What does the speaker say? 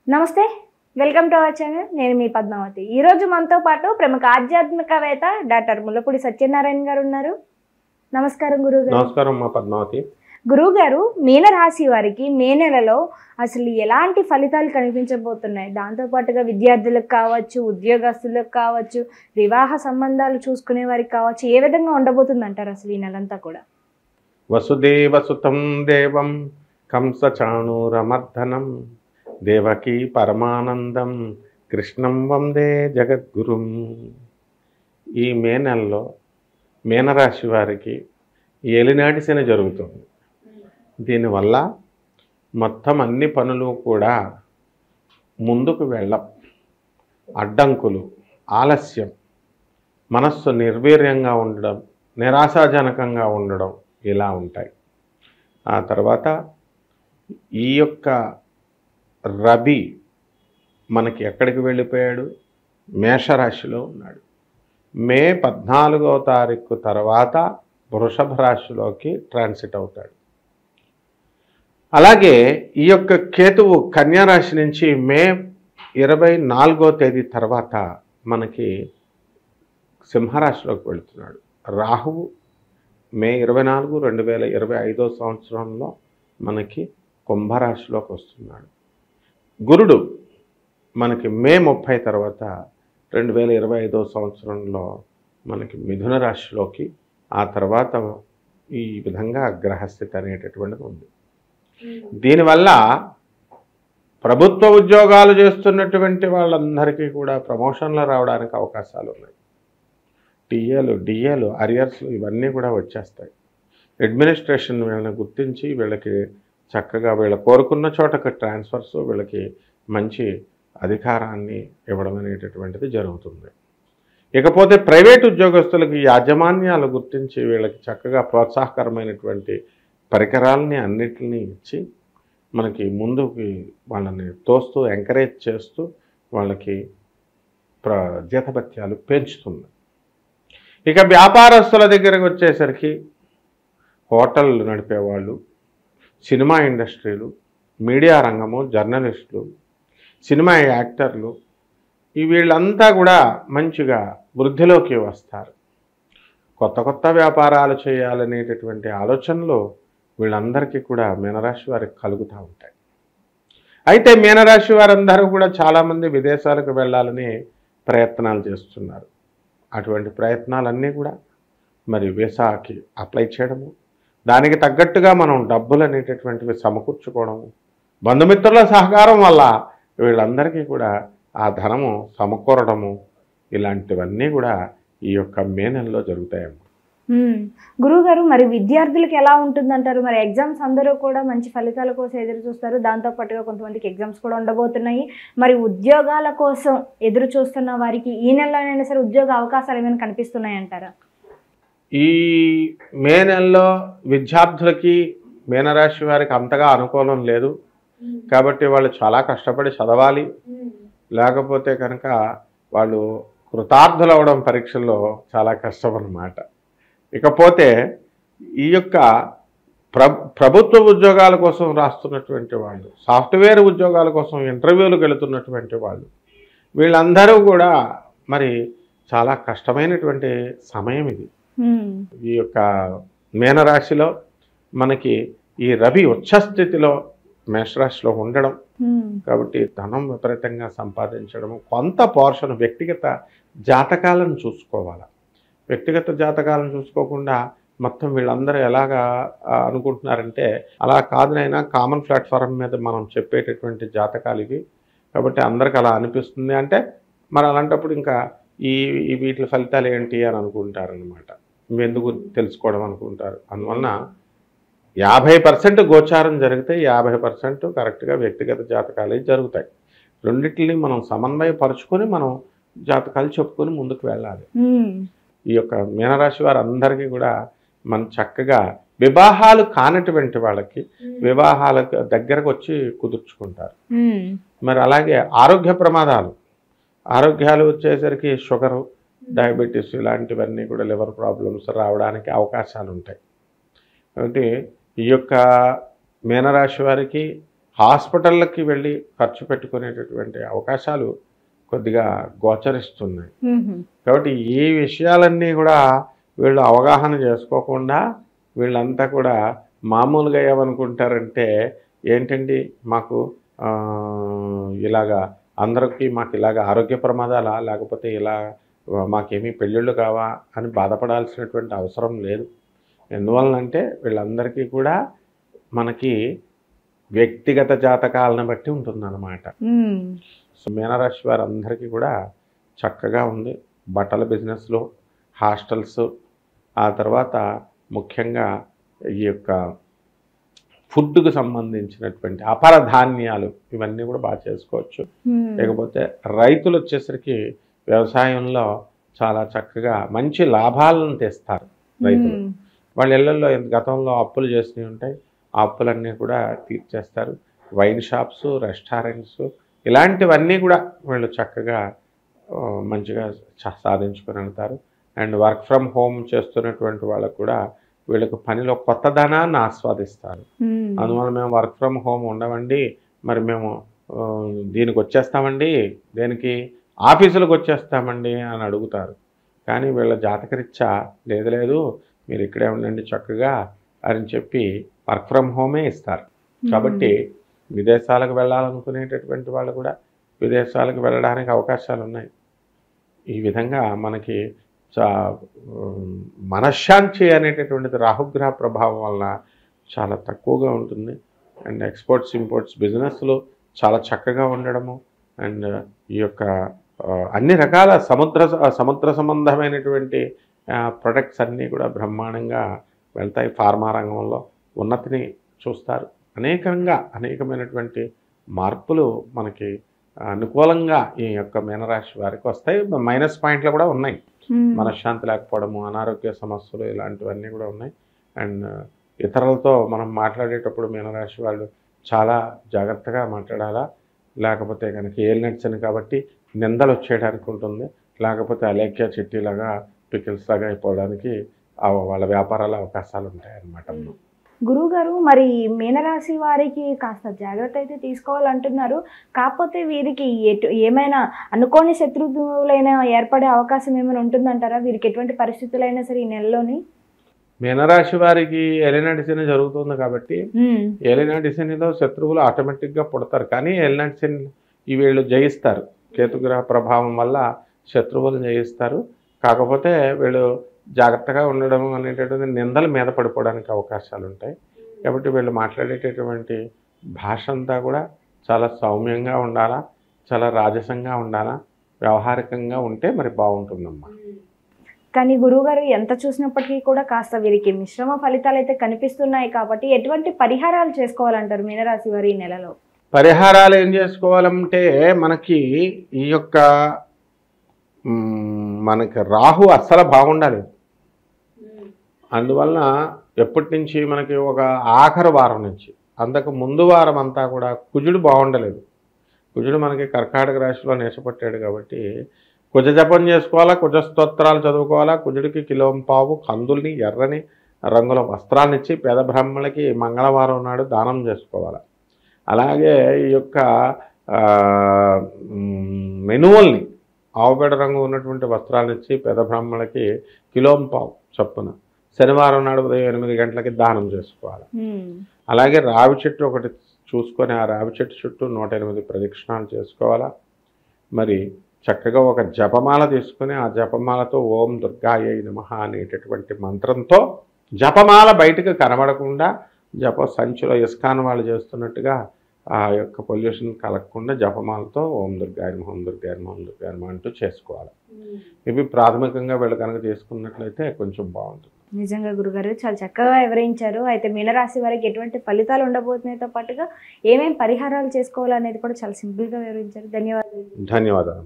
నమస్తే, welcome to our channel. నేను మీ పద్మావతి. ఈరోజు మనతో పాటు ప్రముఖ ఆధ్యాత్మికవేత్త డాక్టర్ ముల్లపూడి సత్యనారాయణ గారు ఉన్నారు. నమస్కారం గురుగారు. నమస్కారం మా పద్మావతి. గురుగారు, మీనరాశి వారికి మే నెలలో అసలు ఎలాంటి ఫలితాలు కనిపించబోతున్నాయి? దాంతోపాటుగా విద్యార్థులకు కావచ్చు, ఉద్యోగస్తులకు కావచ్చు, వివాహ సంబంధాలు చూసుకునే వారికి కావచ్చు, ఏ విధంగా ఉండబోతుంది అంటారు అసలు ఈ నెలంతా కూడా? వసుదేవసుతం దేవం కంసచాణూరమర్దనం దేవకీ పరమానందం కృష్ణం వందే జగద్గురుం. ఈ మే నెలలో మీనరాశి వారికి ఏలినాటి శని జరుగుతుంది. దీనివల్ల మొత్తం అన్ని పనులు కూడా ముందుకు వెళ్ళం, అడ్డంకులు, ఆలస్యం, మనస్సు నిర్వీర్యంగా ఉండడం, నిరాశాజనకంగా ఉండడం ఇలా ఉంటాయి. ఆ తర్వాత ఈ యొక్క రవి మనకి ఎక్కడికి వెళ్ళిపోయాడు? మేషరాశిలో ఉన్నాడు. మే 14వ తారీఖు తర్వాత వృషభ రాశిలోకి ట్రాన్సిట్ అవుతాడు. అలాగే ఈ యొక్క కేతువు కన్యారాశి నుంచి మే 24వ తేదీ తర్వాత మనకి సింహరాశిలోకి వెళుతున్నాడు. రాహువు మే 24, 2025 సంవత్సరంలో మనకి కుంభరాశిలోకి వస్తున్నాడు. గురుడు మనకి మే 30 తర్వాత 2025 సంవత్సరంలో మనకి మిథున రాశిలోకి, ఆ తర్వాత ఈ విధంగా గ్రహస్థితి అనేటటువంటిది ఉంది. దీనివల్ల ప్రభుత్వ ఉద్యోగాలు చేస్తున్నటువంటి వాళ్ళందరికీ కూడా ప్రమోషన్లు రావడానికి అవకాశాలు ఉన్నాయి. టీఏలు, డిఏలు, అరియర్స్ ఇవన్నీ కూడా వచ్చేస్తాయి. అడ్మినిస్ట్రేషన్ వీళ్ళని గుర్తించి వీళ్ళకి చక్కగా వీళ్ళ కోరుకున్న చోటకి ట్రాన్స్ఫర్స్, వీళ్ళకి మంచి అధికారాన్ని ఇవ్వడం అనేటటువంటిది జరుగుతుంది. ఇకపోతే ప్రైవేట్ ఉద్యోగస్తులకి యాజమాన్యాలు గుర్తించి వీళ్ళకి చక్కగా ప్రోత్సాహకరమైనటువంటి పరికరాలని అన్నిటిని ఇచ్చి మనకి ముందుకి వాళ్ళని తోస్తూ ఎంకరేజ్ చేస్తూ వాళ్ళకి జీతభత్యాలు పెంచుతుంది. ఇక వ్యాపారస్తుల దగ్గరకు వచ్చేసరికి హోటళ్ళు నడిపేవాళ్ళు, సినిమా ఇండస్ట్రీలు, మీడియా రంగము, జర్నలిస్టులు, సినిమా యాక్టర్లు, వీళ్ళంతా కూడా మంచిగా వృద్ధిలోకి వస్తారు. కొత్త కొత్త వ్యాపారాలు చేయాలనేటటువంటి ఆలోచనలు వీళ్ళందరికీ కూడా మీనరాశి వారికి కలుగుతూ ఉంటాయి. అయితే మీనరాశి వారందరూ కూడా చాలామంది విదేశాలకు వెళ్ళాలని ప్రయత్నాలు చేస్తున్నారు. అటువంటి ప్రయత్నాలన్నీ కూడా మరి వీసాకి అప్లై చేయడము, దానికి తగ్గట్టుగా మనం డబ్బులు అనేటటువంటివి సమకూర్చుకోవడము, బంధుమిత్రుల సహకారం వల్ల వీళ్ళందరికీ కూడా ఆ ధనము సమకూరడము, ఇలాంటివన్నీ కూడా ఈ యొక్క మే నెలలో జరుగుతాయమ్మా. గురువుగారు, మరి విద్యార్థులకు ఎలా ఉంటుందంటారు? మరి ఎగ్జామ్స్ అందరూ కూడా మంచి ఫలితాల కోసం ఎదురు చూస్తారు. దాంతోపాటుగా కొంతమందికి ఎగ్జామ్స్ కూడా ఉండబోతున్నాయి. మరి ఉద్యోగాల కోసం ఎదురు చూస్తున్న వారికి ఈ నెలలోనైనా సరే ఉద్యోగ అవకాశాలు ఏమైనా కనిపిస్తున్నాయి అంటారా? ఈ మే నెలలో విద్యార్థులకి మీనరాశి వారికి అంతగా అనుకూలం లేదు. కాబట్టి వాళ్ళు చాలా కష్టపడి చదవాలి. లేకపోతే కనుక వాళ్ళు కృతార్థులు అవ్వడం పరీక్షల్లో చాలా కష్టం అన్నమాట. ఇకపోతే ఈ యొక్క ప్రభుత్వ ఉద్యోగాల కోసం రాస్తున్నటువంటి వాళ్ళు, సాఫ్ట్వేర్ ఉద్యోగాల కోసం ఇంటర్వ్యూలకు వెళుతున్నటువంటి వాళ్ళు, వీళ్ళందరూ కూడా మరి చాలా కష్టమైనటువంటి సమయం ఇది. ఈ యొక్క మీనరాశిలో మనకి ఈ రవి ఉచ్చస్థితిలో మేషరాశిలో ఉండడం, కాబట్టి ధనం విపరీతంగా సంపాదించడము, కొంత పోర్షన్ వ్యక్తిగత జాతకాలను చూసుకోవాలి. వ్యక్తిగత జాతకాలను చూసుకోకుండా మొత్తం వీళ్ళందరూ ఎలాగా అనుకుంటున్నారంటే, అలా కాదునైనా కామన్ ప్లాట్ఫారం మీద మనం చెప్పేటటువంటి జాతకాలు ఇవి, కాబట్టి అందరికి అలా అనిపిస్తుంది అంటే మరి అలాంటప్పుడు ఇంకా ఈ వీటి ఫలితాలు ఏంటి అని అనుకుంటారనమాట. ఎందుకు తెలుసుకోవడం అనుకుంటారు. అందువలన 50% గోచారం జరిగితే 50% కరెక్ట్గా వ్యక్తిగత జాతకాలే జరుగుతాయి. రెండింటిని మనం సమన్వయపరుచుకొని మనం జాతకాలు చెప్పుకొని ముందుకు వెళ్ళాలి. ఈ యొక్క మీనరాశి వారు అందరికీ కూడా మనం చక్కగా వివాహాలు కానటువంటి వాళ్ళకి వివాహాల దగ్గరకు వచ్చి కుదుర్చుకుంటారు. మరి అలాగే ఆరోగ్య ప్రమాదాలు, ఆరోగ్యాలు వచ్చేసరికి షుగరు, డయాబెటీస్ ఇలాంటివన్నీ కూడా లివర్ ప్రాబ్లమ్స్ రావడానికి అవకాశాలు ఉంటాయి. కాబట్టి ఈ యొక్క మీనరాశి వారికి హాస్పిటళ్ళకి వెళ్ళి ఖర్చు పెట్టుకునేటటువంటి అవకాశాలు కొద్దిగా గోచరిస్తున్నాయి. కాబట్టి ఈ విషయాలన్నీ కూడా వీళ్ళు అవగాహన చేసుకోకుండా వీళ్ళంతా కూడా మామూలుగా ఏమనుకుంటారంటే ఏంటండి మాకు ఇలాగా అందరికీ మాకు ఇలాగ ఆరోగ్య ప్రమాదాలా, లేకపోతే ఇలా మాకేమీ పెళ్ళిళ్ళు కావా అని బాధపడాల్సినటువంటి అవసరం లేదు. ఎందువలనంటే వీళ్ళందరికీ కూడా మనకి వ్యక్తిగత జాతకాలను బట్టి ఉంటుందన్నమాట. సో మీనరాశి వారందరికీ కూడా చక్కగా ఉంది. బట్టల బిజినెస్లో, హాస్టల్స్, ఆ తర్వాత ముఖ్యంగా ఈ యొక్క ఫుడ్కు సంబంధించినటువంటి అపర ధాన్యాలు ఇవన్నీ కూడా బాగా చేసుకోవచ్చు. లేకపోతే రైతులు వచ్చేసరికి వ్యవసాయంలో చాలా చక్కగా మంచి లాభాలను తెస్తారు రైతులు. వాళ్ళ ఇళ్లలో గతంలో అప్పులు చేసినవి ఉంటాయి, ఆ అప్పులన్నీ కూడా తీర్చేస్తారు. వైన్ షాప్స్, రెస్టారెంట్స్ ఇలాంటివన్నీ కూడా వీళ్ళు చక్కగా మంచిగా సాధించుకొని వెళ్తారు. అండ్ వర్క్ ఫ్రమ్ హోమ్ చేస్తున్నటువంటి వాళ్ళకు కూడా వీళ్ళకు పనిలో కొత్తదనాన్ని ఆస్వాదిస్తారు. అందువల్ల మేము వర్క్ ఫ్రమ్ హోమ్ ఉండవండి, మరి మేము దీనికి వచ్చేస్తామండి, దేనికి ఆఫీసులకు వచ్చేస్తామండి అని అడుగుతారు. కానీ వీళ్ళ జాతకరీత్యా లేదు మీరు ఇక్కడే ఉండండి చక్కగా అని చెప్పి వర్క్ ఫ్రమ్ హోమే ఇస్తారు. కాబట్టి విదేశాలకు వెళ్ళాలనుకునేటటువంటి వాళ్ళు కూడా విదేశాలకు వెళ్ళడానికి అవకాశాలు ఉన్నాయి. ఈ విధంగా మనకి మనశ్శాంతి అనేటటువంటిది రాహుగ్రహ ప్రభావం వల్ల చాలా తక్కువగా ఉంటుంది. అండ్ ఎక్స్పోర్ట్స్ ఇంపోర్ట్స్ బిజినెస్లు చాలా చక్కగా ఉండడము, అండ్ ఈ యొక్క అన్ని రకాల సముద్ర సంబంధమైనటువంటి ప్రొడక్ట్స్ అన్నీ కూడా బ్రహ్మాండంగా వెళ్తాయి. ఫార్మా రంగంలో ఉన్నతిని చూస్తారు. అనేకమైనటువంటి మార్పులు మనకి అనుకూలంగా ఈ యొక్క మీనరాశి వారికి వస్తాయి. మైనస్ పాయింట్లు కూడా ఉన్నాయి. మనశ్శాంతి లేకపోవడము, అనారోగ్య సమస్యలు ఇలాంటివన్నీ కూడా ఉన్నాయి. అండ్ ఇతరులతో మనం మాట్లాడేటప్పుడు మీనరాశి వాళ్ళు చాలా జాగ్రత్తగా మాట్లాడాలా. లేకపోతే కనుక ఏలినట్సని కాబట్టి నిందలు వచ్చేయడానికి ఉంటుంది. లేకపోతే అలేఖ్య చిట్టీలాగా పికిల్స్ లాగా అయిపోవడానికి వాళ్ళ వ్యాపారాల అవకాశాలు ఉంటాయన్నమాట. గురువుగారు, మరి మీనరాశి వారికి కాస్త జాగ్రత్త అయితే తీసుకోవాలంటున్నారు. కాకపోతే వీరికి ఏమైనా అనుకోని శత్రువులైనా ఏర్పడే అవకాశం ఏమైనా ఉంటుందంటారా? వీరికి ఎటువంటి పరిస్థితులైనా సరే ఈ నెలలోని? మీనరాశి వారికి ఏలినాటి శని జరుగుతుంది కాబట్టి ఏలినాటి శనిలో శత్రువులు ఆటోమేటిక్గా పుడతారు. కానీ ఏలినాటి శని వీళ్ళు జయిస్తారు. కేతుగ్రహ ప్రభావం వల్ల శత్రువులు జయిస్తారు. కాకపోతే వీళ్ళు జాగ్రత్తగా ఉండడం అనేటటువంటి నిందల మీద పడిపోవడానికి అవకాశాలు ఉంటాయి. కాబట్టి వీళ్ళు మాట్లాడేటటువంటి భాష అంతా కూడా చాలా సౌమ్యంగా ఉండాలా, చాలా రాజసంగా ఉండాలా, వ్యవహారికంగా ఉంటే మరి బాగుంటుందమ్మా. కానీ గురువుగారు ఎంత చూసినప్పటికీ కూడా కాస్త వీరికి మిశ్రమ ఫలితాలు అయితే కనిపిస్తున్నాయి. కాబట్టి ఎటువంటి పరిహారాలు చేసుకోవాలంటారు మీనరాశి వారి ఈ నెలలో? పరిహారాలు ఏం చేసుకోవాలంటే మనకి ఈ యొక్క మనకి రాహు అస్సలు బాగుండాలి. అందువలన ఎప్పటి నుంచి మనకి ఒక ఆఖరి వారం నుంచి అంతకు ముందు వారం అంతా కూడా కుజుడు బాగుండలేదు. కుజుడు మనకి కర్కాటక రాశిలో నేర్చపట్టాడు కాబట్టి కుజ జపం చేసుకోవాలా, కుజ స్తోత్రాలు చదువుకోవాలా. కుజుడికి కిలోంపావు కందుల్ని ఎర్రని రంగుల వస్త్రాన్ని ఇచ్చి పేద బ్రాహ్మణులకి మంగళవారం నాడు దానం చేసుకోవాలి. అలాగే ఈ యొక్క మెనువల్ని ఆవుపేడ రంగు ఉన్నటువంటి వస్త్రాలను ఇచ్చి పేద బ్రాహ్మణులకి కిలోంపావు చొప్పున శనివారం నాడు ఉదయం 8 గంటలకి దానం చేసుకోవాలి. అలాగే రావి చెట్టు ఒకటి చూసుకొని ఆ రావి చెట్టు చుట్టూ 108 ప్రదక్షిణాలు చేసుకోవాలా. మరి చక్కగా ఒక జపమాల తీసుకుని ఆ జపమాలతో ఓం దుర్గాయై నమః అనేటటువంటి మంత్రంతో జపమాల బయటకు కనబడకుండా జప సంచిలో ఇస్కాన్ వాళ్ళు చేస్తున్నట్టుగా ఆ యొక్క పొల్యూషన్ కలగకుండా జపమాలతో ఓం దుర్గాయ నమః, ఓం దుర్గాయ నమః, ఓం దుర్గాయ నమః అంటూ చేసుకోవాలి. ఇవి ప్రాథమికంగా వీళ్ళు కనుక చేసుకున్నట్లయితే కొంచెం బాగుంటుంది. నిజంగా గురుగారు చాలా చక్కగా వివరించారు. అయితే మీనరాశి వారికి ఎటువంటి ఫలితాలు ఉండబోతున్నాయితో పాటుగా ఏమేమి పరిహారాలు చేసుకోవాలనేది కూడా చాలా సింపుల్గా వివరించారు. ధన్యవాదాలు. ధన్యవాదాలు.